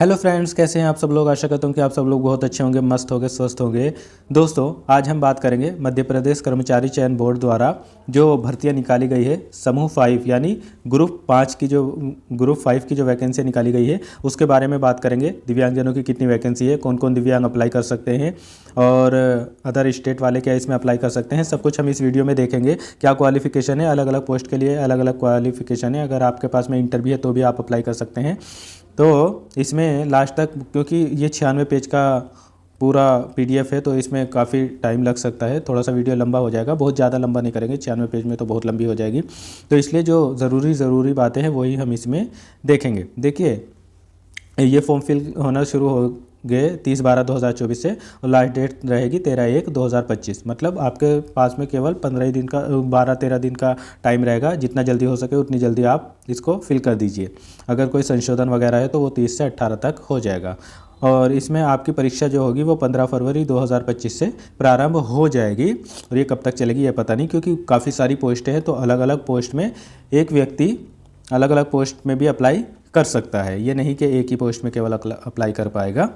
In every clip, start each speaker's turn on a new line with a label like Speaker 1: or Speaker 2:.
Speaker 1: Hello friends, कैसे हैं आप सब लोग। आशा करता हूँ कि आप सब लोग बहुत अच्छे होंगे, मस्त होंगे, स्वस्थ होंगे। दोस्तों, आज हम बात करेंगे मध्य प्रदेश कर्मचारी चयन बोर्ड द्वारा जो भर्तियां निकाली गई है समूह 5 यानी ग्रुप 5 की जो वैकेंसी निकाली गई है उसके बारे में बात करेंगे। दिव्यांगजनों की कितनी वैकेंसी है, कौन कौन दिव्यांग अप्लाई कर सकते हैं और अदर स्टेट वाले क्या इसमें अप्लाई कर सकते हैं, सब कुछ हम इस वीडियो में देखेंगे। क्या क्वालिफिकेशन है, अलग अलग पोस्ट के लिए अलग अलग क्वालिफिकेशन है। अगर आपके पास में इंटर भी है तो भी आप अप्लाई कर सकते हैं। तो इसमें लास्ट तक, क्योंकि ये 96 पेज का पूरा पीडीएफ है तो इसमें काफ़ी टाइम लग सकता है, थोड़ा सा वीडियो लंबा हो जाएगा। बहुत ज़्यादा लंबा नहीं करेंगे, 96 पेज में तो बहुत लंबी हो जाएगी। तो इसलिए जो ज़रूरी बातें हैं वही हम इसमें देखेंगे। देखिए, ये फॉर्म फिल होना शुरू हो गए 30/12/2024 से और लास्ट डेट रहेगी 13/1/2025। मतलब आपके पास में केवल 15 दिन का 12-13 दिन का टाइम रहेगा। जितना जल्दी हो सके उतनी जल्दी आप इसको फिल कर दीजिए। अगर कोई संशोधन वगैरह है तो वो 30 से 18 तक हो जाएगा। और इसमें आपकी परीक्षा जो होगी वो 15 फरवरी 2025 से प्रारंभ हो जाएगी। और ये कब तक चलेगी ये पता नहीं, क्योंकि काफ़ी सारी पोस्टें हैं तो अलग अलग पोस्ट में एक व्यक्ति अलग अलग पोस्ट में भी अप्लाई कर सकता है। ये नहीं कि एक ही पोस्ट में केवल अप्लाई कर पाएगा।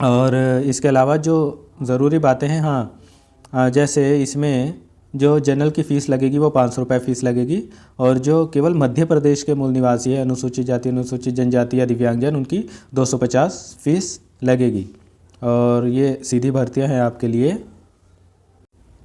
Speaker 1: और इसके अलावा जो ज़रूरी बातें हैं, हाँ, जैसे इसमें जो जनरल की फ़ीस लगेगी वो 500 रुपये फ़ीस लगेगी। और जो केवल मध्य प्रदेश के मूल निवासी है, अनुसूचित जाति, अनुसूचित जनजाति या दिव्यांगजन, उनकी 250 फ़ीस लगेगी। और ये सीधी भर्तियाँ हैं आपके लिए।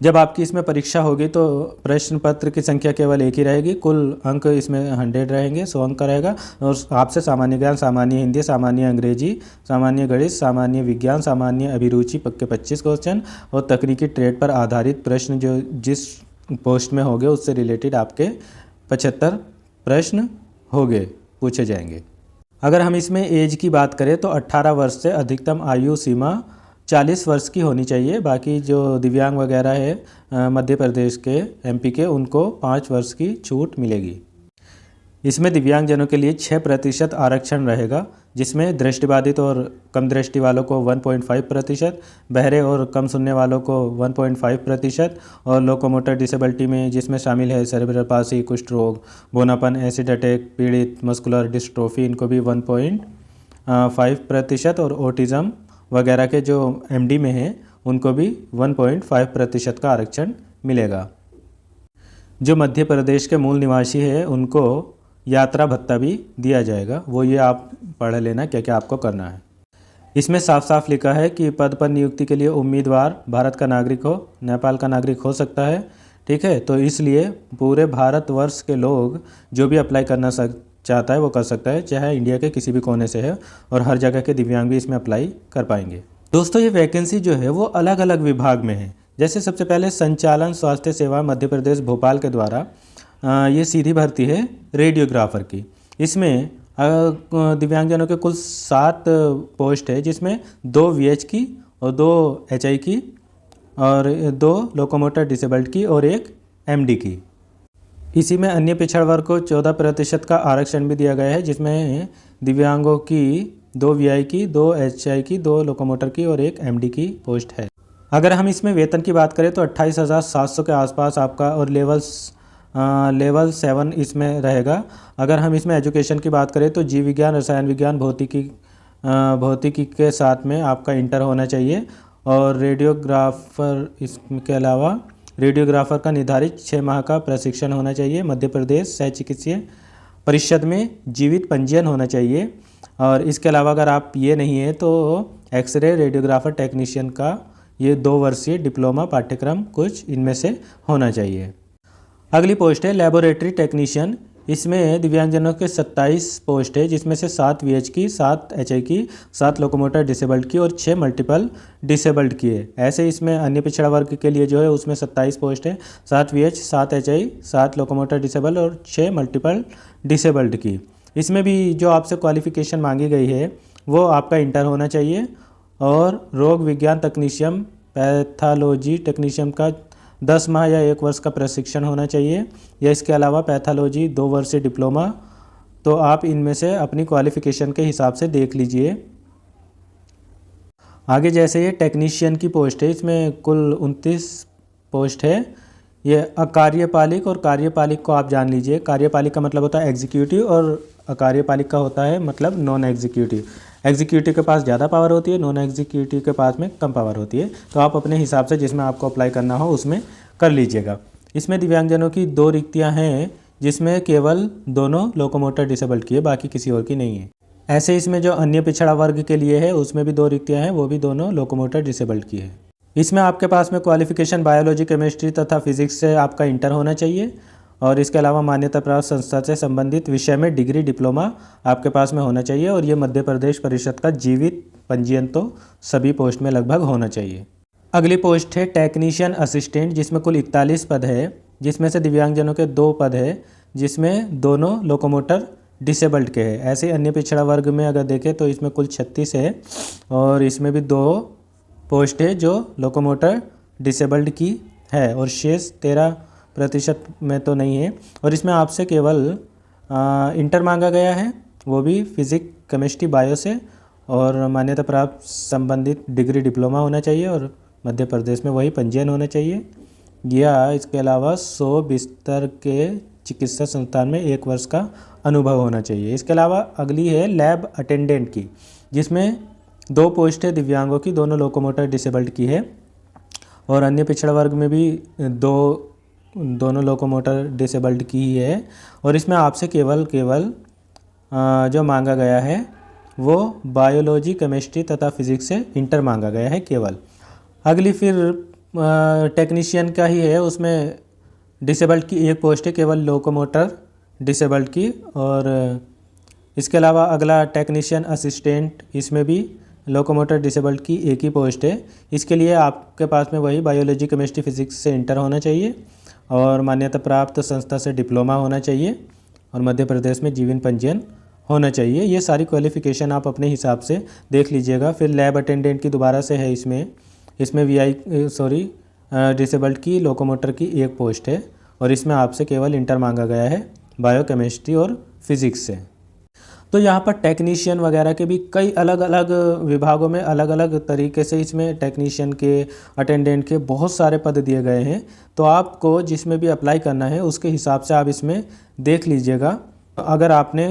Speaker 1: जब आपकी इसमें परीक्षा होगी तो प्रश्न पत्र की संख्या केवल एक ही रहेगी। कुल अंक इसमें 100 रहेंगे, 100 अंक का रहेगा। और आपसे सामान्य ज्ञान, सामान्य हिंदी, सामान्य अंग्रेजी, सामान्य गणित, सामान्य विज्ञान, सामान्य अभिरुचि के 25 क्वेश्चन और तकनीकी ट्रेड पर आधारित प्रश्न जो जिस पोस्ट में होंगे उससे रिलेटेड आपके 75 प्रश्न होंगे, पूछे जाएंगे। अगर हम इसमें एज की बात करें तो 18 वर्ष से अधिकतम आयु सीमा 40 वर्ष की होनी चाहिए। बाकी जो दिव्यांग वगैरह है मध्य प्रदेश के, एमपी के, उनको 5 वर्ष की छूट मिलेगी। इसमें दिव्यांगजनों के लिए 6% आरक्षण रहेगा, जिसमें दृष्टिबाधित और कम दृष्टि वालों को 1.5%, बहरे और कम सुनने वालों को 1.5% और लोकोमोटर डिसेबिलिटी में जिसमें शामिल है सेरेब्रल पाल्सी, कुष्ठ रोग, बोनापन, एसिड अटैक पीड़ित, मस्कुलर डिस्ट्रोफी, इनको भी 1.5% और ऑटिज़म वगैरह के जो एमडी में हैं उनको भी 1.5% का आरक्षण मिलेगा। जो मध्य प्रदेश के मूल निवासी है उनको यात्रा भत्ता भी दिया जाएगा। वो ये आप पढ़ लेना क्या क्या आपको करना है। इसमें साफ साफ लिखा है कि पद पर नियुक्ति के लिए उम्मीदवार भारत का नागरिक हो, नेपाल का नागरिक हो सकता है, ठीक है। तो इसलिए पूरे भारतवर्ष के लोग जो भी अप्लाई करना चाहता है वो कर सकता है, चाहे इंडिया के किसी भी कोने से है। और हर जगह के दिव्यांग भी इसमें अप्लाई कर पाएंगे। दोस्तों, ये वैकेंसी जो है वो अलग अलग विभाग में है। जैसे सबसे पहले संचालन स्वास्थ्य सेवा मध्य प्रदेश भोपाल के द्वारा ये सीधी भर्ती है रेडियोग्राफर की। इसमें दिव्यांगजनों के कुल 7 पोस्ट है, जिसमें 2 वीएच की और 2 एचआई की और 2 लोकोमोटर डिसेबल्ड की और 1 एमडी की। इसी में अन्य पिछड़ वर्ग को 14% का आरक्षण भी दिया गया है, जिसमें दिव्यांगों की 2 वीआई की, 2 एचआई की, 2 लोकोमोटर की और 1 एमडी की पोस्ट है। अगर हम इसमें वेतन की बात करें तो 28,700 के आसपास आपका और लेवल 7 इसमें रहेगा। अगर हम इसमें एजुकेशन की बात करें तो जीव विज्ञान, रसायन विज्ञान, भौतिकी के साथ में आपका इंटर होना चाहिए। और रेडियोग्राफर, इसके अलावा रेडियोग्राफर का निर्धारित 6 माह का प्रशिक्षण होना चाहिए। मध्य प्रदेश सह चिकित्सीय परिषद में जीवित पंजीयन होना चाहिए। और इसके अलावा अगर आप ये नहीं है तो एक्सरे रेडियोग्राफर टेक्नीशियन का ये 2 वर्षीय डिप्लोमा पाठ्यक्रम कुछ इनमें से होना चाहिए। अगली पोस्ट है लेबोरेटरी टेक्नीशियन। इसमें दिव्यांगजनों के 27 पोस्ट है, जिसमें से 7 वीएच की, 7 एचआई की, 7 लोकोमोटर डिसेबल्ड की और 6 मल्टीपल डिसेबल्ड की है। ऐसे इसमें अन्य पिछड़ा वर्ग के लिए जो है उसमें 27 पोस्ट है, 7 वीएच, 7 एचआई, 7 लोकोमोटर डिसेबल्ड और 6 मल्टीपल डिसेबल्ड की। इसमें भी जो आपसे क्वालिफिकेशन मांगी गई है वो आपका इंटर होना चाहिए। और रोग विज्ञान तकनीशियन, पैथोलॉजी टेक्नीशियन का 10 माह या 1 वर्ष का प्रशिक्षण होना चाहिए, या इसके अलावा पैथोलॉजी 2 वर्षीय डिप्लोमा। तो आप इनमें से अपनी क्वालिफिकेशन के हिसाब से देख लीजिए। आगे जैसे ये टेक्नीशियन की पोस्ट है, इसमें कुल 29 पोस्ट है। ये अकार्यपालिक और कार्यपालिक को आप जान लीजिए। कार्यपालिक का मतलब होता है एग्जीक्यूटिव और अकार्यपालिक का होता है मतलब नॉन एग्जीक्यूटिव। एग्जीक्यूटिव के पास ज़्यादा पावर होती है, नॉन एग्जीक्यूटिव के पास में कम पावर होती है। तो आप अपने हिसाब से जिसमें आपको अप्लाई करना हो उसमें कर लीजिएगा। इसमें दिव्यांगजनों की 2 रिक्तियाँ हैं जिसमें केवल दोनों लोकोमोटर डिसेबल्ड की है, बाकी किसी और की नहीं है। ऐसे इसमें जो अन्य पिछड़ा वर्ग के लिए है उसमें भी 2 रिक्तियाँ हैं, वो भी दोनों लोकोमोटर डिसेबल्ड की है। इसमें आपके पास में क्वालिफिकेशन बायोलॉजी, केमिस्ट्री तथा फिजिक्स से आपका इंटर होना चाहिए और इसके अलावा मान्यता प्राप्त संस्था से संबंधित विषय में डिग्री, डिप्लोमा आपके पास में होना चाहिए और ये मध्य प्रदेश परिषद का जीवित पंजीयन तो सभी पोस्ट में लगभग होना चाहिए। अगली पोस्ट है टेक्नीशियन असिस्टेंट, जिसमें कुल 41 पद है, जिसमें से दिव्यांगजनों के 2 पद है जिसमें दोनों लोकोमोटर डिसेबल्ड के हैं। ऐसे अन्य पिछड़ा वर्ग में अगर देखें तो इसमें कुल 36 है और इसमें भी 2 पोस्ट है जो लोकोमोटर डिसेबल्ड की है और शेष 13% में तो नहीं है। और इसमें आपसे केवल इंटर मांगा गया है, वो भी फिजिक्स, केमिस्ट्री, बायो से, और मान्यता प्राप्त संबंधित डिग्री, डिप्लोमा होना चाहिए और मध्य प्रदेश में वही पंजीयन होना चाहिए, या इसके अलावा 100 बिस्तर के चिकित्सा संस्थान में 1 वर्ष का अनुभव होना चाहिए। इसके अलावा अगली है लैब अटेंडेंट की, जिसमें 2 पोस्ट है दिव्यांगों की, दोनों लोकोमोटर डिसेबल्ड की है और अन्य पिछड़ा वर्ग में भी दोनों लोकोमोटर डिसेबल्ड की ही है। और इसमें आपसे केवल जो मांगा गया है वो बायोलॉजी, केमिस्ट्री तथा फिजिक्स से इंटर मांगा गया है केवल। अगली फिर टेक्नीशियन का ही है, उसमें डिसेबल्ड की 1 पोस्ट है केवल लोकोमोटर डिसेबल्ड की। और इसके अलावा अगला टेक्नीशियन असिस्टेंट, इसमें भी लोकोमोटर डिसेबल्ड की 1 ही पोस्ट है। इसके लिए आपके पास में वही बायोलॉजी, केमिस्ट्री, फिजिक्स से इंटर होना चाहिए और मान्यता प्राप्त संस्था से डिप्लोमा होना चाहिए और मध्य प्रदेश में जीवन पंजीयन होना चाहिए। ये सारी क्वालिफ़िकेशन आप अपने हिसाब से देख लीजिएगा। फिर लैब अटेंडेंट की दोबारा से है, इसमें डिसेबल्ड की लोकोमोटर की 1 पोस्ट है और इसमें आपसे केवल इंटर मांगा गया है बायो, केमिस्ट्री और फिजिक्स से। तो यहाँ पर टेक्नीशियन वगैरह के भी कई अलग अलग विभागों में अलग अलग तरीके से इसमें टेक्नीशियन के, अटेंडेंट के बहुत सारे पद दिए गए हैं। तो आपको जिसमें भी अप्लाई करना है उसके हिसाब से आप इसमें देख लीजिएगा। अगर आपने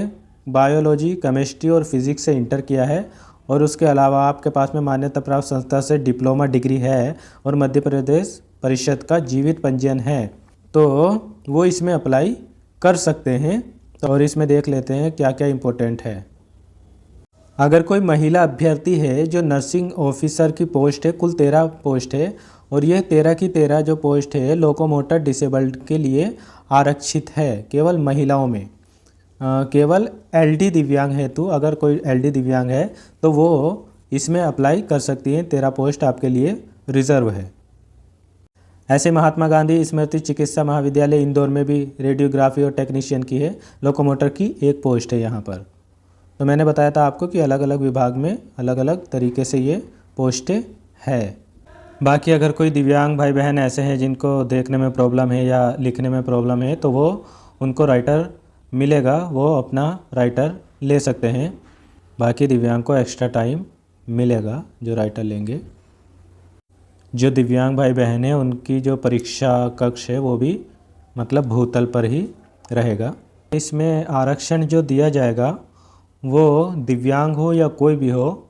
Speaker 1: बायोलॉजी, केमिस्ट्री और फिजिक्स से इंटर किया है और उसके अलावा आपके पास में मान्यता प्राप्त संस्था से डिप्लोमा डिग्री है और मध्य प्रदेश परिषद का जीवित पंजीयन है, तो वो इसमें अप्लाई कर सकते हैं। और इसमें देख लेते हैं क्या क्या इम्पोर्टेंट है। अगर कोई महिला अभ्यर्थी है जो नर्सिंग ऑफिसर की पोस्ट है, कुल 13 पोस्ट है और ये 13 की 13 जो पोस्ट है लोकोमोटर डिसेबल्ड के लिए आरक्षित है, केवल महिलाओं में। केवल एलडी दिव्यांग हेतु अगर कोई एलडी दिव्यांग है तो वो इसमें अप्लाई कर सकती हैं। 13 पोस्ट आपके लिए रिजर्व है। ऐसे महात्मा गांधी स्मृति चिकित्सा महाविद्यालय इंदौर में भी रेडियोग्राफी और टेक्नीशियन की है, लोकोमोटर की 1 पोस्ट है यहाँ पर। तो मैंने बताया था आपको कि अलग अलग विभाग में अलग अलग तरीके से ये पोस्टें है। बाकी अगर कोई दिव्यांग भाई बहन ऐसे हैं जिनको देखने में प्रॉब्लम है या लिखने में प्रॉब्लम है तो वो उनको राइटर मिलेगा, वो अपना राइटर ले सकते हैं। बाकी दिव्यांग को एक्स्ट्रा टाइम मिलेगा जो राइटर लेंगे। जो दिव्यांग भाई बहन हैं उनकी जो परीक्षा कक्ष है वो भी मतलब भूतल पर ही रहेगा। इसमें आरक्षण जो दिया जाएगा वो दिव्यांग हो या कोई भी हो,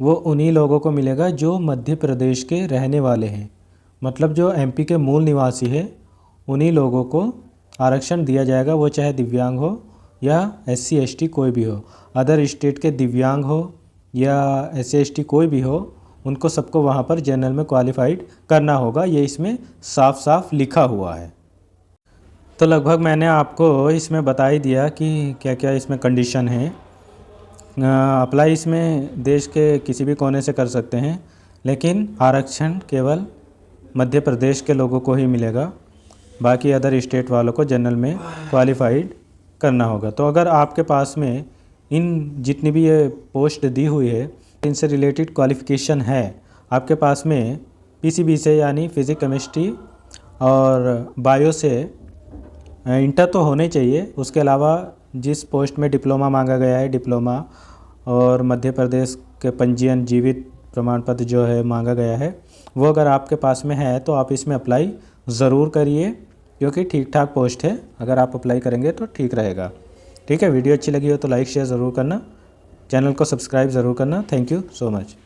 Speaker 1: वो उन्हीं लोगों को मिलेगा जो मध्य प्रदेश के रहने वाले हैं। मतलब जो एमपी के मूल निवासी है उन्हीं लोगों को आरक्षण दिया जाएगा, वो चाहे दिव्यांग हो या SC ST कोई भी हो। अदर स्टेट के दिव्यांग हो या SC ST कोई भी हो, उनको सबको वहाँ पर जनरल में क्वालिफाइड करना होगा। ये इसमें साफ साफ लिखा हुआ है। तो लगभग मैंने आपको इसमें बता ही दिया कि क्या क्या इसमें कंडीशन है। अप्लाई इसमें देश के किसी भी कोने से कर सकते हैं, लेकिन आरक्षण केवल मध्य प्रदेश के लोगों को ही मिलेगा। बाकी अदर स्टेट वालों को जनरल में क्वालिफाइड करना होगा। तो अगर आपके पास में इन जितनी भी ये पोस्ट दी हुई है इनसे रिलेटेड क्वालिफ़िकेशन है, आपके पास में PCB से यानी फिज़िक्स, केमिस्ट्री और बायो से इंटर तो होने चाहिए। उसके अलावा जिस पोस्ट में डिप्लोमा मांगा गया है, डिप्लोमा और मध्य प्रदेश के पंजीयन जीवित प्रमाण पत्र जो है मांगा गया है, वो अगर आपके पास में है तो आप इसमें अप्लाई ज़रूर करिए, क्योंकि ठीक ठाक पोस्ट है। अगर आप अप्लाई करेंगे तो ठीक रहेगा। ठीक है, वीडियो अच्छी लगी हो तो लाइक शेयर ज़रूर करना। चैनल को सब्सक्राइब ज़रूर करना। Thank you so much.